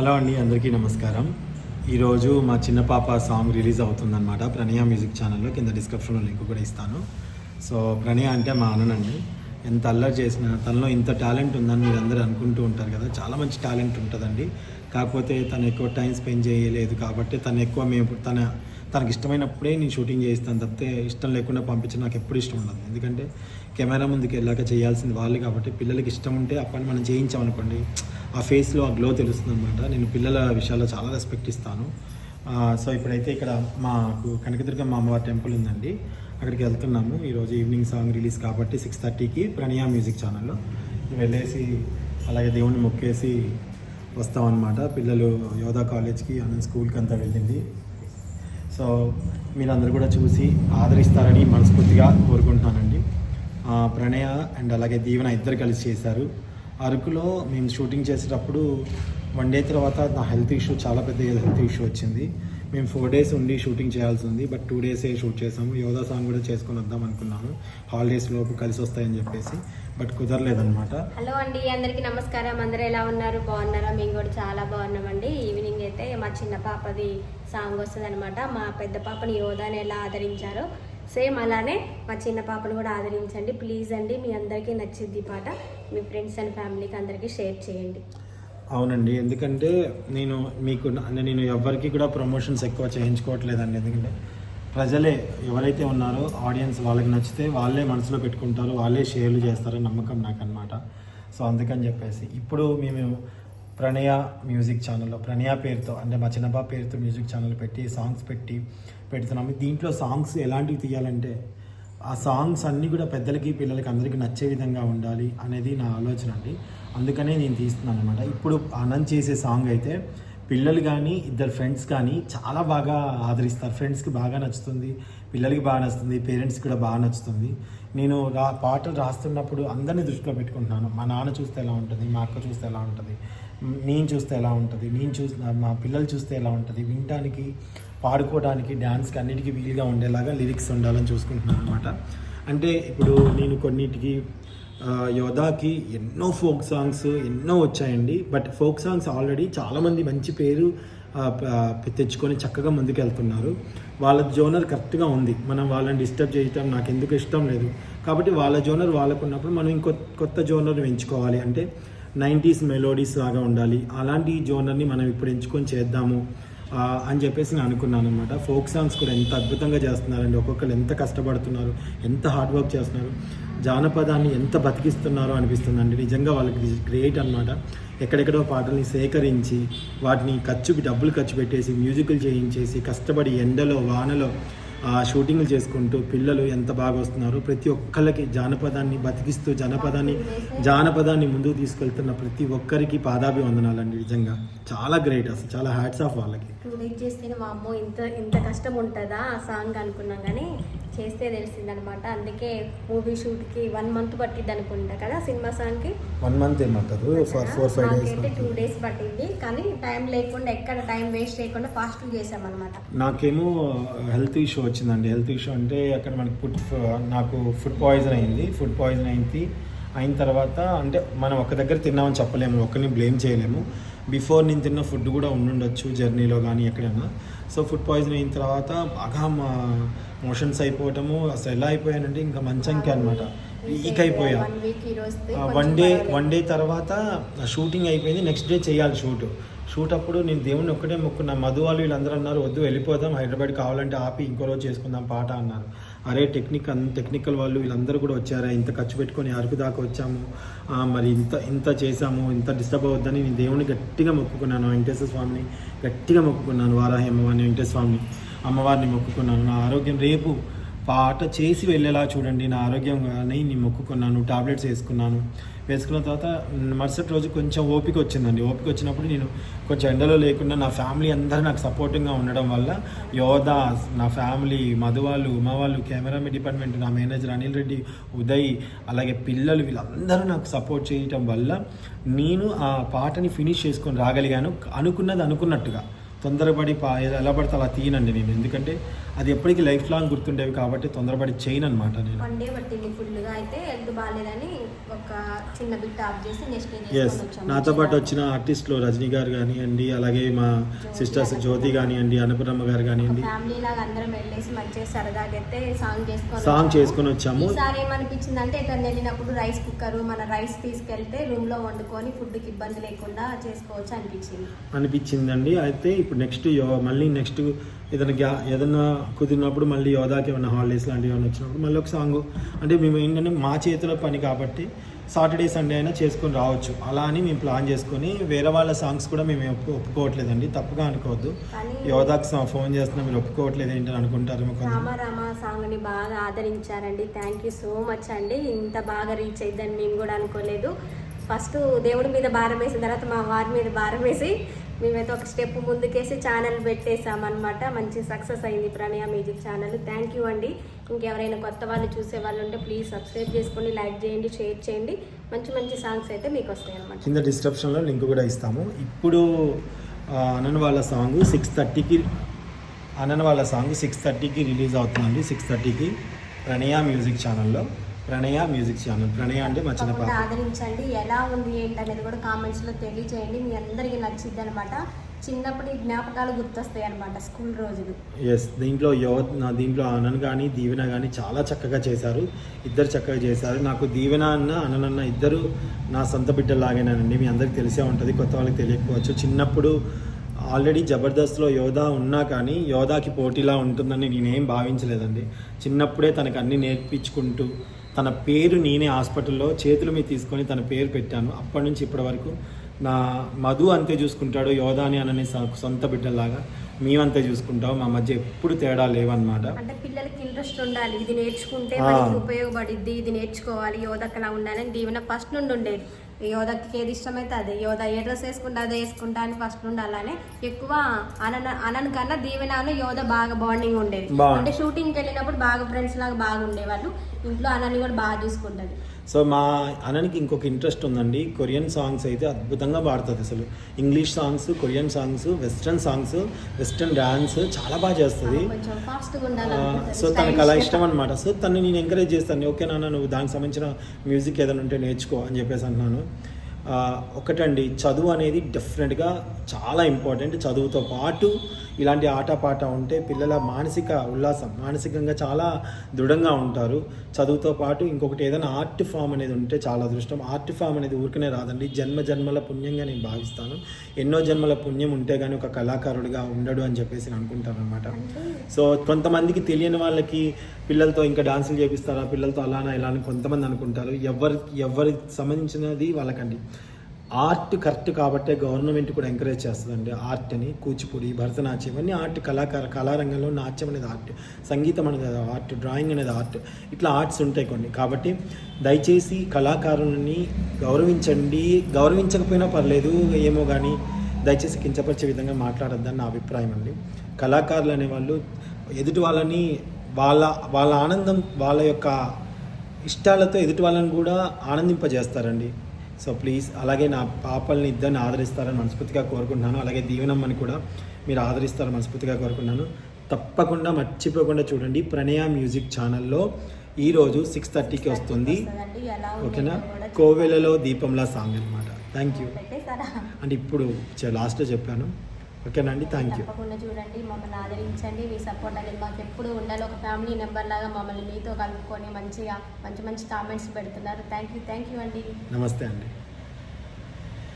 Hello అండి, అందరికీ నమస్కారం. ఈరోజు మా చిన్న పాప సాంగ్ రిలీజ్ అవుతుందన్నమాట. ప్రణయ మ్యూజిక్ ఛానల్లో కింద డిస్క్రిప్షన్లో లింక్ కూడా ఇస్తాను. సో ప్రణయ అంటే మా అన్ననండి. ఎంత అల్లరి చేసినా తనలో ఇంత టాలెంట్ ఉందని మీరు అందరూ అనుకుంటూ ఉంటారు కదా. చాలా మంచి టాలెంట్ ఉంటుందండి. కాకపోతే తను ఎక్కువ టైం స్పెండ్ చేయలేదు కాబట్టి తనకి ఇష్టమైనప్పుడే నేను షూటింగ్ చేయిస్తాను తప్పితే ఇష్టం లేకుండా పంపించడం నాకు ఎప్పుడు ఇష్టం ఉండదు. ఎందుకంటే కెమెరా ముందుకు వెళ్ళాక చేయాల్సింది వాళ్ళు కాబట్టి పిల్లలకి ఇష్టం ఉంటే ఆ పని మనం చేయించామనుకోండి, ఆ ఫేస్లో ఆ గ్లో తెలుస్తుంది అనమాట. నేను పిల్లల విషయాల్లో చాలా రెస్పెక్ట్ ఇస్తాను. సో ఇప్పుడైతే ఇక్కడ మాకు కనకదుర్గమ్మ అమ్మవారి టెంపుల్ ఉందండి, అక్కడికి వెళ్తున్నాము. ఈరోజు ఈవినింగ్ సాంగ్ రిలీజ్ కాబట్టి 6:30కి ప్రణయ మ్యూజిక్ ఛానల్లో వెళ్ళేసి అలాగే దేవుణ్ణి మొక్కేసి వస్తామన్నమాట. పిల్లలు యోధా కాలేజ్కి ఆనంద్ స్కూల్కి అంతా వెళ్ళింది. సో మీరందరూ కూడా చూసి ఆదరిస్తారని మనస్ఫూర్తిగా కోరుకుంటున్నానండి. ప్రణయ అండ్ అలాగే దీవెన ఇద్దరు కలిసి చేశారు. అరకులో మేము షూటింగ్ చేసేటప్పుడు 1 డే తర్వాత నా హెల్త్ ఇష్యూ, చాలా పెద్ద హెల్త్ ఇష్యూ వచ్చింది. మేము 4 days ఉండి షూటింగ్ చేయాల్సి ఉంది. బట్ 2 days షూట్ చేసాము. యోధా సాంగ్ కూడా చేసుకొని వద్దాం అనుకున్నాను, హాలిడేస్ లోపు కలిసి వస్తాయని చెప్పేసి. బట్ కుదరలేదన్నమాట. హలో అండి, అందరికీ నమస్కారం. అందరూ ఎలా ఉన్నారు? బాగున్నారా? మేము కూడా చాలా బాగున్నామండి. ఈవినింగ్ అయితే మా చిన్న పాపది సాంగ్ వస్తుంది అనమాట. మా పెద్ద పాపని యోధాని ఎలా ఆదరించారో సేమ్ అలానే మా చిన్న పాపను కూడా ఆదరించండి ప్లీజ్ అండి. మీ అందరికీ నచ్చింది ఈ పాట. మీ ఫ్రెండ్స్ అండ్ ఫ్యామిలీకి అందరికీ షేర్ చేయండి. అవునండి, ఎందుకంటే నేను ఎవరికి కూడా ప్రమోషన్స్ ఎక్కువ చేయించుకోవట్లేదండి. ఎందుకంటే ప్రజలే ఎవరైతే ఉన్నారో ఆడియన్స్, వాళ్ళకి నచ్చితే వాళ్ళే మనసులో పెట్టుకుంటారు, వాళ్ళే షేర్లు చేస్తారని నమ్మకం నాకు అనమాట. సో అందుకని చెప్పేసి ఇప్పుడు మేము ప్రణయ మ్యూజిక్ ఛానల్లో ప్రణయ పేరుతో, అంటే మా చిన్నబాబు పేరుతో మ్యూజిక్ ఛానల్ పెట్టి సాంగ్స్ పెడుతున్నాము. దీంట్లో సాంగ్స్ ఎలాంటివి తీయాలంటే ఆ సాంగ్స్ అన్నీ కూడా పెద్దలకి పిల్లలకి అందరికీ నచ్చే విధంగా ఉండాలి అనేది నా ఆలోచన అండి. అందుకనే నేను తీస్తున్నాను అనమాట. ఇప్పుడు ఆనంద్ చేసే సాంగ్ అయితే పిల్లలు కానీ ఇద్దరు ఫ్రెండ్స్ కానీ చాలా బాగా ఆదరిస్తారు. ఫ్రెండ్స్కి బాగా నచ్చుతుంది, పిల్లలకి బాగా నచ్చుతుంది, పేరెంట్స్కి కూడా బాగా నచ్చుతుంది. నేను పాటలు రాస్తున్నప్పుడు అందరినీ దృష్టిలో పెట్టుకుంటున్నాను. మా నాన్న చూస్తే ఎలా ఉంటుంది, మా అక్క చూస్తే ఎలా ఉంటుంది, నేను చూస్తే ఎలా ఉంటుంది, మా పిల్లలు చూస్తే ఎలా ఉంటుంది, వినడానికి, పాడుకోవడానికి, డ్యాన్స్కి అన్నిటికీ వీలుగా ఉండేలాగా లిరిక్స్ ఉండాలని చూసుకుంటున్నాను అనమాట. అంటే ఇప్పుడు నేను కొన్నిటికి యోధాకి ఎన్నో ఫోక్ సాంగ్స్ ఎన్నో వచ్చాయండి. బట్ ఫోక్ సాంగ్స్ ఆల్రెడీ చాలామంది మంచి పేరు తెచ్చుకొని చక్కగా ముందుకు వెళ్తున్నారు. వాళ్ళ జోనర్ కరెక్ట్గా ఉంది. మనం వాళ్ళని డిస్టర్బ్ చేయటం నాకు ఎందుకు ఇష్టం లేదు. కాబట్టి వాళ్ళ జోనర్ వాళ్ళకు ఉన్నప్పుడు మనం కొత్త జోనర్ని ఎంచుకోవాలి. అంటే 90s మెలోడీస్ లాగా ఉండాలి. అలాంటి జోనర్ని మనం ఇప్పుడు ఎంచుకొని చేద్దాము అని చెప్పేసి నేను అనుకున్నాను అనమాట. ఫోక్ సాంగ్స్ కూడా ఎంత అద్భుతంగా చేస్తున్నారండి. ఒక్కొక్కరు ఎంత కష్టపడుతున్నారు, ఎంత హార్డ్ వర్క్ చేస్తున్నారు, జానపదాన్ని ఎంత బతికిస్తున్నారో అనిపిస్తుందండి. నిజంగా వాళ్ళకి గ్రేట్ అనమాట. ఎక్కడెక్కడో పాటల్ని సేకరించి వాటిని డబ్బులు ఖర్చు పెట్టేసి మ్యూజిక్లు చేయించేసి కష్టపడి ఎండలో వానలో షూటింగ్లు చేసుకుంటూ పిల్లలు ఎంత బాగా వస్తున్నారు. ప్రతి ఒక్కళ్ళకి జానపదాన్ని బతికిస్తూ జానపదాన్ని ముందుకు తీసుకెళ్తున్న ప్రతి ఒక్కరికి పాదాభివందనాలండి. నిజంగా చాలా గ్రేట్, అసలు చాలా హ్యాట్స్ ఆఫ్ వాళ్ళకి. 2 days చేస్తే మా అమ్మో ఇంత కష్టం ఉంటుందా ఆ సాంగ్ అనుకున్నాం, కానీ చేస్తే తెలిసిందనమాట. అందుకే మూవీ షూట్కి 1 month పట్టిద్ది అనుకుంటా కదా, సినిమా సాంగ్కి 1 month ఏమంటారు, 4-5 days అయితే 2 days పట్టింది. కానీ టైం లేకుండా, ఎక్కడ టైం వేస్ట్ చేయకుండా ఫాస్ట్ చేసామన్నమాట. నాకేమో హెల్త్ ఇష్యూ వచ్చిందండి. హెల్త్ ఇష్యూ అంటే అక్కడ నాకు ఫుడ్ పాయిజన్ అయింది. అయిన తర్వాత అంటే మనం ఒక దగ్గర తిన్నామని చెప్పలేము, ఒక్కరిని బ్లేమ్ చేయలేము. బిఫోర్ నేను తిన్న ఫుడ్ కూడా ఉండుండొచ్చు జర్నీలో కానీ ఎక్కడైనా. సో ఫుడ్ పాయిజన్ అయిన తర్వాత బాగా మోషన్స్ అయిపోవటము, అసలు ఎలా అయిపోయానంటే ఇంకా మంచంకి అనమాట, వీక్ అయిపోయా. 1 day తర్వాత షూటింగ్ అయిపోయింది. నెక్స్ట్ డే చేయాలి షూట్ అప్పుడు నేను దేవుణ్ణి ఒక్కటే మొక్కున్నా. మధు వాళ్ళు వీళ్ళందరూ అన్నారు, వద్దు వెళ్ళిపోదాం, హైదరాబాద్ కావాలంటే ఆపి ఇంకో రోజు చేసుకుందాం పాట అన్నారు. అరే టెక్నికల్ వాళ్ళు వీళ్ళందరూ కూడా వచ్చారా, ఇంత ఖర్చు పెట్టుకొని అరకు దాకా వచ్చాము, మరి ఇంత చేసాము, ఇంత డిస్టర్బ్ అవ్వద్దని నేను దేవుని గట్టిగా మొక్కుకున్నాను. వెంకటేశ్వర స్వామిని గట్టిగా మొక్కుకున్నాను, వారాహి అమ్మవారిని, వెంకటేశ్వర స్వామిని అమ్మవారిని మొక్కుకున్నాను. నా ఆరోగ్యం రేపు పాట చేసి వెళ్ళేలా చూడండి, నా ఆరోగ్యం అని నేను మొక్కుకున్నాను. టాబ్లెట్స్ వేసుకున్న తర్వాత మరుసటి రోజు కొంచెం ఓపిక వచ్చిందండి. ఓపిక వచ్చినప్పుడు నేను కొంచెం ఎండలో లేకుండా నా ఫ్యామిలీ అందరూ నాకు సపోర్టింగ్గా ఉండడం వల్ల, యోధా, నా ఫ్యామిలీ, మధు వాళ్ళు, ఉమా వాళ్ళు, కెమెరామెన్ డిపార్ట్మెంట్, నా మేనేజర్ అనిల్ రెడ్డి, ఉదయ్, అలాగే పిల్లలు, వీళ్ళందరూ నాకు సపోర్ట్ చేయటం వల్ల నేను ఆ పాటని ఫినిష్ చేసుకొని రాగలిగాను. అనుకున్నది అనుకున్నట్టుగా తొందరపడి ఎలా పడితే అలా తీయనండి నేను, ఎందుకంటే అది ఎప్పటికీ లైఫ్ లాంగ్ గుర్తుండేవి కాబట్టి తొందరపడి చేయను అనమాట నేను. వన్ డే పట్టింది ఫుల్గా, అయితే హెల్త్ బాగాలేదని ఒక చిన్న బిట్ ఆఫ్ చేసి నెక్స్ట్ ఎస్, నాతో పాటు వచ్చిన ఆర్టిస్టులు రజనీ గారు కానివ్వండి, అలాగే మా సిస్టర్స్ జ్యోతి కానివ్వండి, అన్నపూర్ణమ్మ గారు కానివ్వండి, ఫ్యామిలీ లాగా అందరం వెళ్ళేసి మంచిగా సరదాగా అయితే సాంగ్ చేసుకొని వచ్చాము. ఈసారి ఏమనిపించింది అంటే ఎక్కడ వెళ్ళినప్పుడు రైస్ కుక్కర్ మన రైస్ తీసుకెళ్తే రూమ్ లో వండుకొని ఫుడ్కి ఇబ్బంది లేకుండా చేసుకోవచ్చు అనిపించిందండి. అయితే ఇప్పుడు నెక్స్ట్ మళ్ళీ నెక్స్ట్ ఏదైనా కుదిరినప్పుడు మళ్ళీ యోధాకి ఏమైనా హాలిడేస్ లాంటివి ఏమైనా వచ్చినప్పుడు మళ్ళీ ఒక సాంగ్, అంటే మేము ఏంటంటే మా చేతిలో పని కాబట్టి సాటర్డే సండే అయినా చేసుకొని రావచ్చు, అలా అని మేము ప్లాన్ చేసుకొని వేరే వాళ్ళ సాంగ్స్ కూడా మేము ఒప్పుకోవట్లేదండి, తప్పుగా అనుకోవద్దు. యోధాకి ఫోన్ చేస్తున్నా మీరు ఒప్పుకోవట్లేదు ఏంటని అనుకుంటారు. రామ సాంగ్ని బాగా ఆదరించారండి, థ్యాంక్ యూ సో మచ్ అండి. ఇంత బాగా రీచ్ అయిద్దని మేము కూడా అనుకోలేదు. ఫస్ట్ దేవుడి మీద భారం వేసిన తర్వాత మా వారి మీద భారం వేసి మేమైతే ఒక స్టెప్ ముందుకేసి ఛానల్ పెట్టేసామన్నమాట. మంచి సక్సెస్ అయింది ప్రణయ మ్యూజిక్ ఛానల్. థ్యాంక్ యూ అండి. ఇంకెవరైనా కొత్త వాళ్ళు చూసే వాళ్ళు ఉంటే ప్లీజ్ సబ్స్క్రైబ్ చేసుకోండి, లైక్ చేయండి, షేర్ చేయండి. మంచి మంచి సాంగ్స్ అయితే మీకు వస్తాయి అన్నమాట. కింద డిస్క్రిప్షన్లో లింక్ కూడా ఇస్తాము. ఇప్పుడు అనన్ వాళ్ళ సాంగ్ 6:30కి రిలీజ్ అవుతుందండి. 6:30కి ప్రణయ మ్యూజిక్ ఛానల్లో. ప్రణయ అంటే మా చిన్న పాప. ఆదరించండి. ఎలా ఉంది ఏంటి అనేది కూడా కామెంట్స్లో తెలియజేయండి. మీ అందరికీ నచ్చిద్ది అనమాట. చిన్నప్పటి జ్ఞాపకాలు గుర్తొస్తాయి అనమాట, స్కూల్ రోజులు. ఎస్, దీంట్లో ఆనంద్ కానీ దీవెన కానీ చాలా చక్కగా చేశారు. ఇద్దరు చక్కగా చేశారు. నాకు దీవెన అన్న ఇద్దరు నా సొంత బిడ్డలాగేనండి. మీ అందరికీ తెలిసే ఉంటుంది, కొత్త వాళ్ళకి తెలియకపోవచ్చు. చిన్నప్పుడు ఆల్రెడీ జబర్దస్త్లో యోధా ఉన్నా కానీ యోధాకి పోటీలా ఉంటుందని నేనేం భావించలేదండి. చిన్నప్పుడే తనకు అన్నీ నేర్పించుకుంటూ తన పేరు నేనే హాస్పిటల్లో చేతుల మీద తీసుకొని తన పేరు పెట్టాను. అప్పటి నుంచి ఇప్పటి వరకు నా మధు అంతే చూసుకుంటాడు, యోధాని అనని సొంత బిడ్డలాగా మేమంతే చూసుకుంటాం. మా మధ్య ఎప్పుడు తేడా లేవన్నమాట. అంటే పిల్లలకి ఇంట్రెస్ట్ ఉండాలి, ఇది నేర్చుకుంటే మనకి ఉపయోగపడిద్ది, ఇది నేర్చుకోవాలి, యోధకలా ఉండాలని దీవెన ఫస్ట్ నుండి ఉండేది. యోధకి ఏది ఇష్టమైతే అదే, యోధ ఏ డ్రెస్ వేసుకుంటే అదే వేసుకుంటా అని ఫస్ట్ నుండి. అలానే ఎక్కువ అనన్ కన్నా దీవెనను యోధ బాగా బాండింగ్ ఉండేది. అంటే షూటింగ్కి వెళ్ళినప్పుడు బాగా ఫ్రెండ్స్ లాగా బాగా ఉండేవాళ్ళు. ఇంట్లో అనని కూడా బాగా చూసుకుంటుంది. సో మా అననికి ఇంకొక ఇంట్రెస్ట్ ఉందండి. కొరియన్ సాంగ్స్ అయితే అద్భుతంగా పాడుతుంది. అసలు English songs, Korean songs, western songs, western dance చాలా బాగా చేస్తుంది. సో తనకు అలా ఇష్టం అనమాట. సో తను నేను ఎంకరేజ్ చేస్తాను, ఓకే నాన్న నువ్వు దానికి సంబంధించిన మ్యూజిక్ ఏదైనా ఉంటే నేర్చుకో అని చెప్పేసి అంటున్నాను. ఒకటండి, చదువు అనేది డెఫినెట్గా చాలా ఇంపార్టెంట్. చదువుతో పాటు ఇలాంటి ఆటపాట ఉంటే పిల్లల మానసికంగా చాలా దృఢంగా ఉంటారు. చదువుతో పాటు ఇంకొకటి ఏదైనా ఆర్ట్ ఫామ్ అనేది ఉంటే చాలా అదృష్టం. ఆర్ట్ ఫామ్ అనేది ఊరికనే రాదండి, జన్మల పుణ్యంగా నేను భావిస్తాను. ఎన్నో జన్మల పుణ్యం ఉంటే కానీ ఒక కళాకారుడిగా ఉండడు అని చెప్పేసి నేను అనుకుంటాను అనమాట. సో కొంతమందికి తెలియని వాళ్ళకి పిల్లలతో ఇంకా డాన్సులు చేపిస్తారా, పిల్లలతో అలానా ఇలా అని కొంతమంది అనుకుంటారు. ఎవరికి సంబంధించినది వాళ్ళకండి. ఆర్ట్ కరెక్ట్ కాబట్టే గవర్నమెంట్ కూడా ఎంకరేజ్ చేస్తుందండి ఆర్ట్ని. కూచిపూడి, భరతనాట్యం ఇవన్నీ ఆర్ట్. కళారంగంలో నాట్యం అనేది ఆర్ట్, సంగీతం అనేది ఆర్ట్, డ్రాయింగ్ అనేది ఆర్ట్, ఇట్లా ఆర్ట్స్ ఉంటాయి కొన్ని. కాబట్టి దయచేసి కళాకారులని గౌరవించండి. గౌరవించకపోయినా పర్లేదు ఏమో కానీ దయచేసి కించపరిచే విధంగా మాట్లాడొద్దని నా అభిప్రాయం అండి. కళాకారులు అనేవాళ్ళు ఎదుటి వాళ్ళని వాళ్ళ ఆనందం, వాళ్ళ యొక్క ఇష్టాలతో ఎదుటి వాళ్ళని కూడా ఆనందింపజేస్తారండి. సో ప్లీజ్ అలాగే నా పాపల్ని ఇద్దరిని ఆదరిస్తారని మనస్ఫూర్తిగా కోరుకుంటున్నాను. అలాగే దీవెనమ్మని కూడా మీరు ఆదరిస్తారని మనస్ఫూర్తిగా కోరుకుంటున్నాను. తప్పకుండా మర్చిపోకుండా చూడండి. ప్రణయ మ్యూజిక్ ఛానల్లో ఈరోజు 6:30కి వస్తుంది, ఓకేనా? కోవెలలో దీపంలా సాంగ్ అనమాట. Thank you. అంటే ఇప్పుడు లాస్ట్లో చెప్పాను, ఓకేనండి. Thank you. తప్పకుండా చూడండి, మమ్మల్ని ఆదరించండి. మీ సపోర్ట్ అనేది మాకు ఎప్పుడు ఉండాలి. ఒక ఫ్యామిలీ మెంబర్ లాగా మమ్మల్ని మీతో కలుపుకొని మంచి కామెంట్స్ పెడుతున్నారు. థ్యాంక్ యూ అండి. నమస్తే అండి.